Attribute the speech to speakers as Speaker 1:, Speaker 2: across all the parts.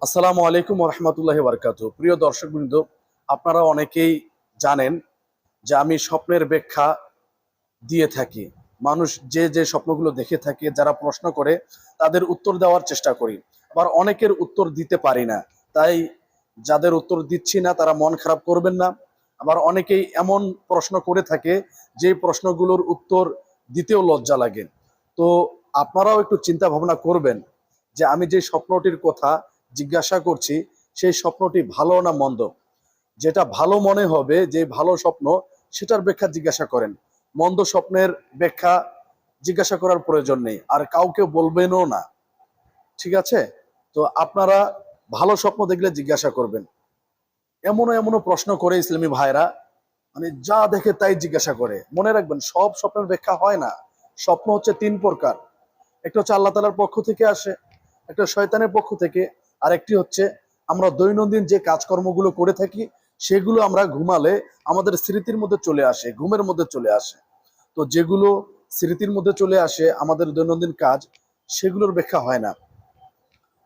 Speaker 1: আসসালামু আলাইকুম রহমতুল্লাহি বারকাতুহু। প্রিয় দর্শকবৃন্দ, আপনারা অনেকেই জানেন যে আমি স্বপ্নের ব্যাখ্যা দিয়ে থাকি। মানুষ যে যে স্বপ্নগুলো দেখে থাকে, যারা প্রশ্ন করে তাদের উত্তর দেওয়ার চেষ্টা করি। আবার অনেকের উত্তর দিতে পারি না, তাই যাদের উত্তর দিচ্ছি না তারা মন খারাপ করবেন না। আবার অনেকেই এমন প্রশ্ন করে থাকে যে প্রশ্নগুলোর উত্তর দিতেও লজ্জা লাগে। তো আপনারাও একটু চিন্তা ভাবনা করবেন যে আমি যে স্বপ্নটির কথা জিজ্ঞাসা করছি সেই স্বপ্নটি ভালো না মন্দ। যেটা ভালো মনে হবে, যে ভালো স্বপ্ন, সেটার ব্যাখ্যা জিজ্ঞাসা করেন। মন্দ স্বপ্নের ব্যাখ্যা জিজ্ঞাসা করার প্রয়োজন নেই, আর কাউকে বলবেনও না। ঠিক আছে? তো আপনারা ভালো স্বপ্ন দেখলে জিজ্ঞাসা করবেন। এমনও এমনও প্রশ্ন করে ইসলামী ভাইরা, মানে যা দেখে তাই জিজ্ঞাসা করে। মনে রাখবেন, সব স্বপ্নের ব্যাখ্যা হয় না। স্বপ্ন হচ্ছে তিন প্রকার। একটা হচ্ছে আল্লাহ তাআলার পক্ষ থেকে আসে, একটা শয়তানের পক্ষ থেকে, আর একটি হচ্ছে আমরা দৈনন্দিন যে কাজকর্মগুলো করে থাকি সেগুলো আমরা ঘুমালে আমাদের স্মৃতির মধ্যে চলে আসে, ঘুমের মধ্যে চলে আসে। তো যেগুলো স্মৃতির মধ্যে চলে আসে, আমাদের দৈনন্দিন কাজ, সেগুলোর ব্যাখ্যা হয় না।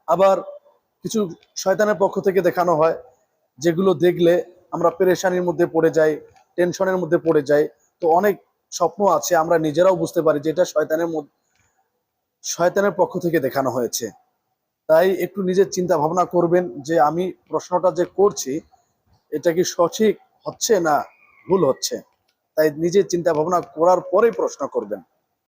Speaker 1: আবার কিছু শয়তানের পক্ষ থেকে দেখানো হয়, যেগুলো দেখলে আমরা পেরেশানির মধ্যে পড়ে যাই, টেনশনের মধ্যে পড়ে যাই। তো অনেক স্বপ্ন আছে আমরা নিজেরাও বুঝতে পারি যে এটা শয়তানের পক্ষ থেকে দেখানো হয়েছে। তাই একটু নিজের চিন্তা ভাবনা করবেন যে আমি প্রশ্নটা যে করছি এটা কি সঠিক হচ্ছে না ভুল হচ্ছে। তাই নিজের চিন্তা ভাবনা করার পরেই প্রশ্ন করবেন।